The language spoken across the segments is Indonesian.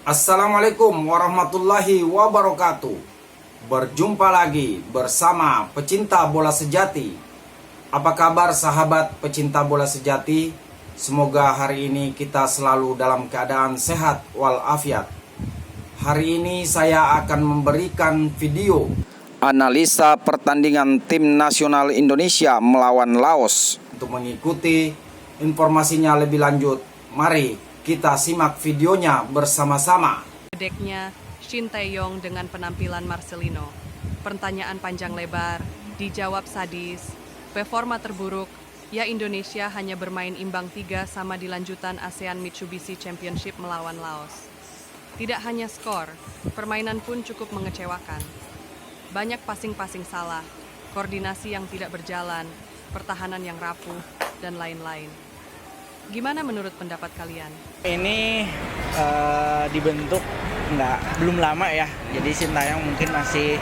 Assalamualaikum warahmatullahi wabarakatuh. Berjumpa lagi bersama pecinta bola sejati. Apa kabar sahabat pecinta bola sejati? Semoga hari ini kita selalu dalam keadaan sehat walafiat. Hari ini saya akan memberikan video analisa pertandingan tim nasional Indonesia melawan Laos. Untuk mengikuti informasinya lebih lanjut, mari kita simak videonya bersama-sama. Deknya Shin Tae-yong dengan penampilan Marcelino. Pertanyaan panjang lebar, dijawab sadis. Performa terburuk, ya Indonesia hanya bermain imbang 3 sama di lanjutan ASEAN Mitsubishi Championship melawan Laos. Tidak hanya skor, permainan pun cukup mengecewakan. Banyak passing-passing salah, koordinasi yang tidak berjalan, pertahanan yang rapuh, dan lain-lain. Gimana menurut pendapat kalian? Ini dibentuk belum lama ya, jadi Shin Tae-yong mungkin masih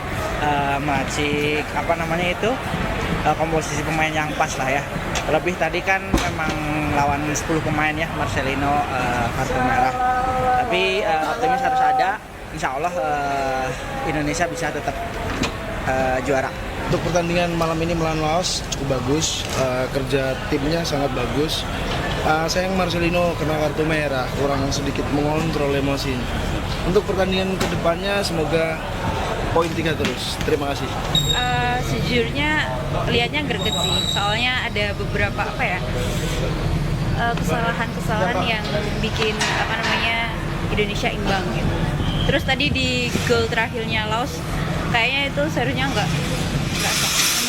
komposisi pemain yang pas lah ya. Lebih tadi kan memang lawan 10 pemain ya, Marcelino kartu merah. Tapi optimis harus ada, insya Allah Indonesia bisa tetap juara. Untuk pertandingan malam ini melawan Laos cukup bagus, kerja timnya sangat bagus. Sayang Marcelino kena kartu merah, kurang sedikit mengontrol emosi. Untuk pertandingan kedepannya semoga poin 3 terus. Terima kasih. Sejujurnya lihatnya greget sih, soalnya ada beberapa kesalahan-kesalahan yang bikin Indonesia imbang gitu. Terus tadi di gol terakhirnya Laos kayaknya itu seharusnya nggak sah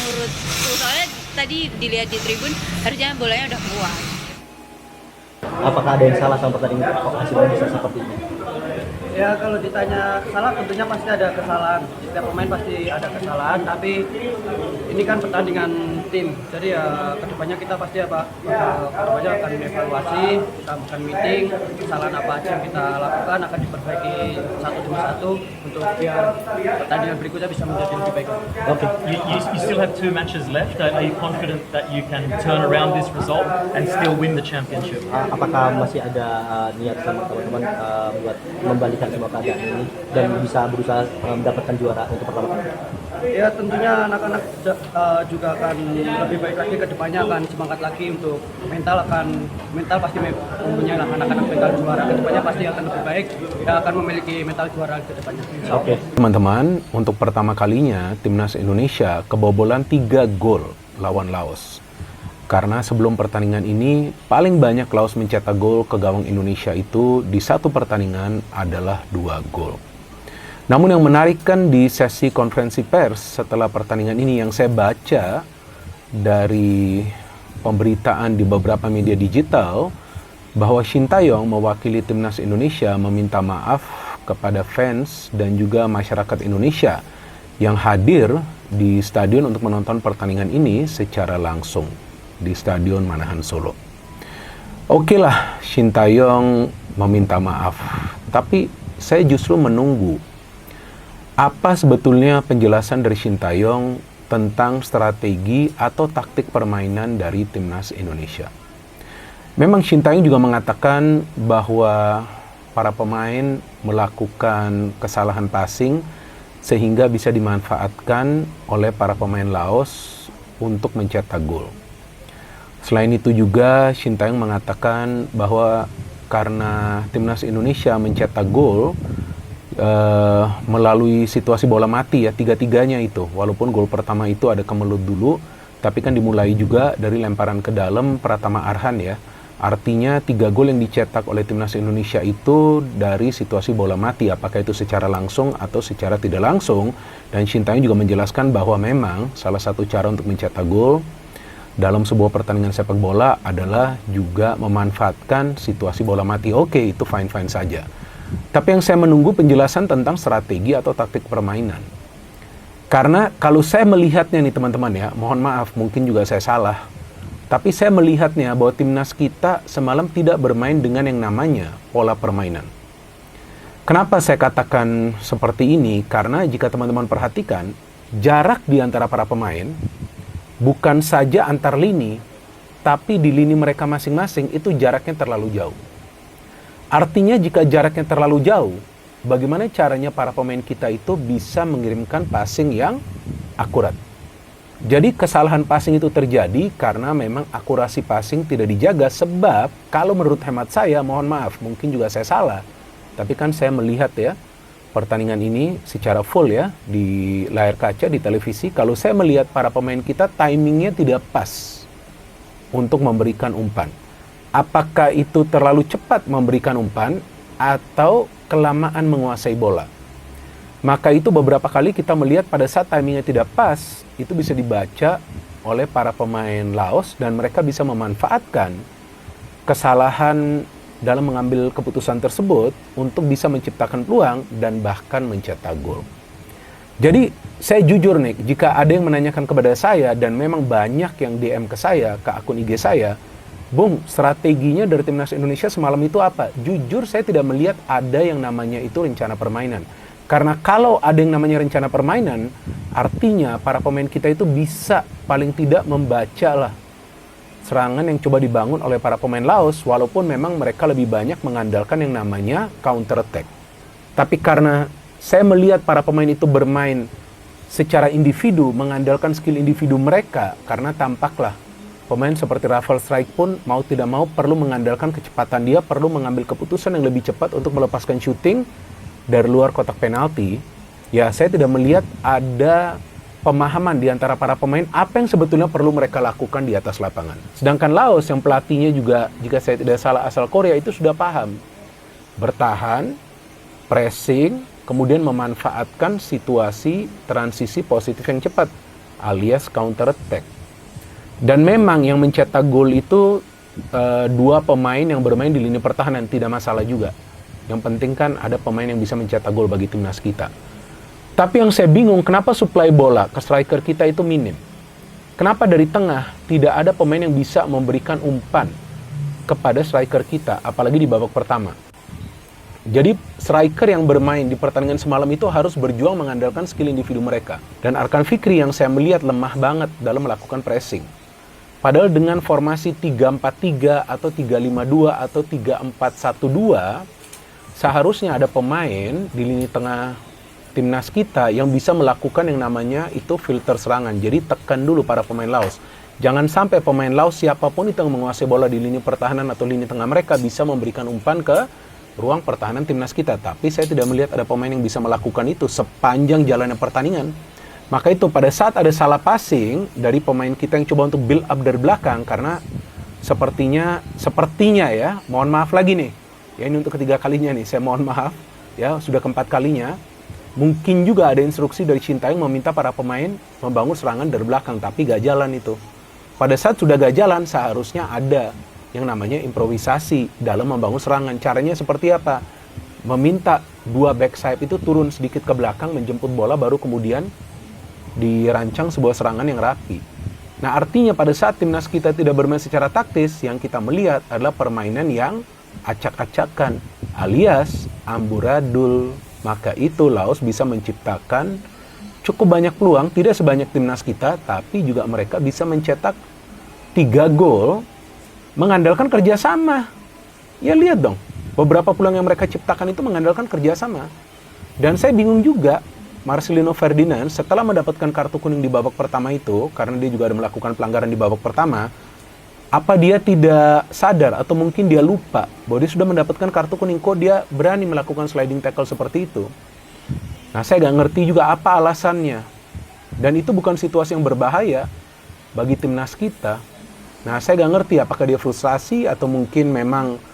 menurutku, soalnya tadi dilihat di tribun harusnya bolanya udah keluar. Apakah ada yang salah sama pertandingan kok hasilnya bisa seperti ini? Ya kalau ditanya salah tentunya pasti ada kesalahan. Setiap pemain pasti ada kesalahan, tapi ini kan pertandingan tim. Jadi ya kedepannya kita pasti kedepannya akan evaluasi, kita akan meeting, kesalahan apa aja yang kita lakukan akan diperbaiki satu demi satu untuk biar pertandingan berikutnya bisa menjadi lebih baik. Okay. You still have 2 matches left. Are you confident that you can turn around this result and still win the championship? Apakah masih ada niat sama teman-teman buat membalikan semua keadaan ini dan bisa berusaha mendapatkan juara untuk pertama kali? Ya tentunya anak-anak juga akan lebih baik lagi ke depannya, akan semangat lagi untuk mental pasti mempunyai anak-anak mental juara ke depannya pasti akan lebih baik, ya akan memiliki mental juara ke depannya. Oke. Teman-teman, untuk pertama kalinya timnas Indonesia kebobolan 3 gol lawan Laos. Karena sebelum pertandingan ini, paling banyak Laos mencetak gol ke gawang Indonesia itu di satu pertandingan adalah 2 gol. Namun yang menarik kan di sesi konferensi pers setelah pertandingan ini yang saya baca dari pemberitaan di beberapa media digital bahwa Shin Tae-yong mewakili timnas Indonesia meminta maaf kepada fans dan juga masyarakat Indonesia yang hadir di stadion untuk menonton pertandingan ini secara langsung di Stadion Manahan Solo. Oke lah, Shin Tae-yong meminta maaf, tapi saya justru menunggu apa sebetulnya penjelasan dari Shin Tae-yong tentang strategi atau taktik permainan dari timnas Indonesia. Memang Shin Tae-yong juga mengatakan bahwa para pemain melakukan kesalahan passing sehingga bisa dimanfaatkan oleh para pemain Laos untuk mencetak gol. Selain itu juga Shin Tae-yong mengatakan bahwa karena timnas Indonesia mencetak gol melalui situasi bola mati ya, tiga-tiganya itu, walaupun gol pertama itu ada kemelut dulu, tapi kan dimulai juga dari lemparan ke dalam Pratama Arhan ya. Artinya 3 gol yang dicetak oleh timnas Indonesia itu dari situasi bola mati, apakah itu secara langsung atau secara tidak langsung. Dan Shin Tae-yong juga menjelaskan bahwa memang salah satu cara untuk mencetak gol dalam sebuah pertandingan sepak bola adalah juga memanfaatkan situasi bola mati. Oke, itu fine-fine saja. Tapi yang saya menunggu penjelasan tentang strategi atau taktik permainan. Karena kalau saya melihatnya nih teman-teman ya, mohon maaf mungkin juga saya salah. Tapi saya melihatnya bahwa timnas kita semalam tidak bermain dengan yang namanya pola permainan. Kenapa saya katakan seperti ini? Karena jika teman-teman perhatikan, jarak di antara para pemain bukan saja antar lini, tapi di lini mereka masing-masing itu jaraknya terlalu jauh. Artinya jika jaraknya terlalu jauh, bagaimana caranya para pemain kita itu bisa mengirimkan passing yang akurat. Jadi kesalahan passing itu terjadi karena memang akurasi passing tidak dijaga, sebab kalau menurut hemat saya, mohon maaf, mungkin juga saya salah, tapi kan saya melihat ya pertandingan ini secara full ya di layar kaca, di televisi. Kalau saya melihat para pemain kita timingnya tidak pas untuk memberikan umpan. Apakah itu terlalu cepat memberikan umpan atau kelamaan menguasai bola? Maka itu beberapa kali kita melihat pada saat timingnya tidak pas, itu bisa dibaca oleh para pemain Laos dan mereka bisa memanfaatkan kesalahan dalam mengambil keputusan tersebut untuk bisa menciptakan peluang dan bahkan mencetak gol. Jadi saya jujur nih, jika ada yang menanyakan kepada saya dan memang banyak yang DM ke saya, ke akun IG saya, Bung, strateginya dari Timnas Indonesia semalam itu apa? Jujur saya tidak melihat ada yang namanya itu rencana permainan. Karena kalau ada yang namanya rencana permainan, artinya para pemain kita itu bisa paling tidak membaca lah serangan yang coba dibangun oleh para pemain Laos, walaupun memang mereka lebih banyak mengandalkan yang namanya counter attack. Tapi karena saya melihat para pemain itu bermain secara individu, mengandalkan skill individu mereka, karena tampaklah pemain seperti Rafael Strijk pun mau tidak mau perlu mengandalkan kecepatan dia, perlu mengambil keputusan yang lebih cepat untuk melepaskan shooting dari luar kotak penalti. Ya, saya tidak melihat ada pemahaman di antara para pemain apa yang sebetulnya perlu mereka lakukan di atas lapangan. Sedangkan Laos yang pelatihnya juga, jika saya tidak salah, asal Korea, itu sudah paham bertahan, pressing, kemudian memanfaatkan situasi transisi positif yang cepat alias counter attack. Dan memang yang mencetak gol itu dua pemain yang bermain di lini pertahanan, tidak masalah juga. Yang penting kan ada pemain yang bisa mencetak gol bagi timnas kita. Tapi yang saya bingung, kenapa suplai bola ke striker kita itu minim? Kenapa dari tengah tidak ada pemain yang bisa memberikan umpan kepada striker kita, apalagi di babak pertama? Jadi striker yang bermain di pertandingan semalam itu harus berjuang mengandalkan skill individu mereka. Dan Arkan Fikri yang saya melihat lemah banget dalam melakukan pressing. Padahal dengan formasi 3-4-3 atau 3-5-2 atau 3-4-1-2, seharusnya ada pemain di lini tengah timnas kita yang bisa melakukan yang namanya itu filter serangan. Jadi tekan dulu para pemain Laos. Jangan sampai pemain Laos siapapun itu yang menguasai bola di lini pertahanan atau lini tengah mereka bisa memberikan umpan ke ruang pertahanan timnas kita. Tapi saya tidak melihat ada pemain yang bisa melakukan itu sepanjang jalannya pertandingan. Maka itu pada saat ada salah passing dari pemain kita yang coba untuk build up dari belakang, karena sepertinya ya, mohon maaf lagi nih, ya ini untuk ketiga kalinya nih, saya mohon maaf, ya sudah keempat kalinya, mungkin juga ada instruksi dari Sintayong meminta para pemain membangun serangan dari belakang, tapi gak jalan itu. Pada saat sudah gak jalan, seharusnya ada yang namanya improvisasi dalam membangun serangan. Caranya seperti apa? Meminta dua back sayap itu turun sedikit ke belakang, menjemput bola, baru kemudian dirancang sebuah serangan yang rapi. Nah, artinya pada saat timnas kita tidak bermain secara taktis, yang kita melihat adalah permainan yang acak-acakan alias amburadul. Maka itu Laos bisa menciptakan cukup banyak peluang, tidak sebanyak timnas kita, tapi juga mereka bisa mencetak 3 gol mengandalkan kerjasama. Ya lihat dong, beberapa peluang yang mereka ciptakan itu mengandalkan kerjasama. Dan saya bingung juga, Marcelino Ferdinand setelah mendapatkan kartu kuning di babak pertama itu, karena dia juga ada melakukan pelanggaran di babak pertama, apa dia tidak sadar atau mungkin dia lupa bahwa dia sudah mendapatkan kartu kuning, kok dia berani melakukan sliding tackle seperti itu? Nah, saya nggak ngerti juga apa alasannya. Dan itu bukan situasi yang berbahaya bagi timnas kita. Nah, saya nggak ngerti apakah dia frustrasi atau mungkin memang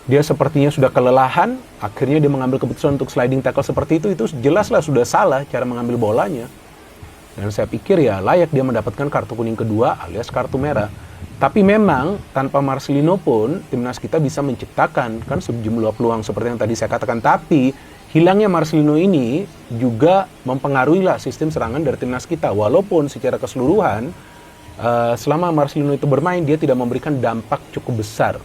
dia sepertinya sudah kelelahan, akhirnya dia mengambil keputusan untuk sliding tackle seperti itu jelaslah sudah salah cara mengambil bolanya. Dan saya pikir ya layak dia mendapatkan kartu kuning kedua alias kartu merah. Tapi memang tanpa Marcelino pun timnas kita bisa menciptakan kan sejumlah peluang seperti yang tadi saya katakan. Tapi hilangnya Marcelino ini juga mempengaruhi lah sistem serangan dari timnas kita. Walaupun secara keseluruhan selama Marcelino itu bermain, dia tidak memberikan dampak cukup besar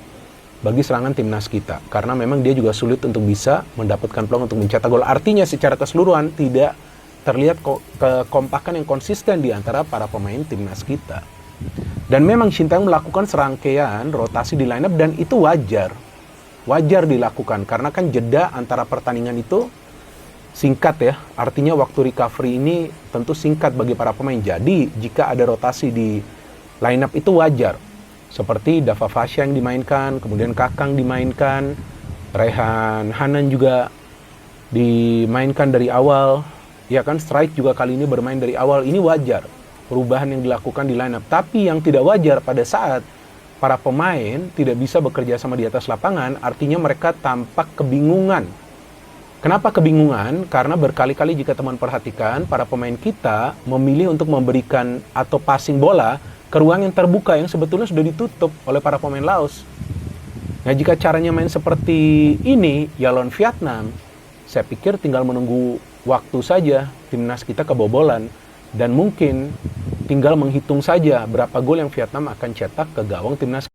bagi serangan timnas kita, karena memang dia juga sulit untuk bisa mendapatkan peluang untuk mencetak gol. Artinya secara keseluruhan tidak terlihat kekompakan yang konsisten di antara para pemain timnas kita. Dan memang Sintayong melakukan serangkaian rotasi di lineup dan itu wajar. wajar dilakukan karena kan jeda antara pertandingan itu singkat ya. Artinya waktu recovery ini tentu singkat bagi para pemain. Jadi jika ada rotasi di line up itu wajar. Seperti Dava Fasya yang dimainkan, kemudian Kakang dimainkan, Rehan Hanan juga dimainkan dari awal. Ya kan, Strike juga kali ini bermain dari awal. Ini wajar perubahan yang dilakukan di line up. Tapi yang tidak wajar pada saat para pemain tidak bisa bekerja sama di atas lapangan, artinya mereka tampak kebingungan. Kenapa kebingungan? Karena berkali-kali jika teman perhatikan, para pemain kita memilih untuk memberikan atau passing bola ke ruang yang terbuka yang sebetulnya sudah ditutup oleh para pemain Laos. Nah, jika caranya main seperti ini, ya lawan Vietnam, saya pikir tinggal menunggu waktu saja timnas kita kebobolan. Dan mungkin tinggal menghitung saja berapa gol yang Vietnam akan cetak ke gawang timnas.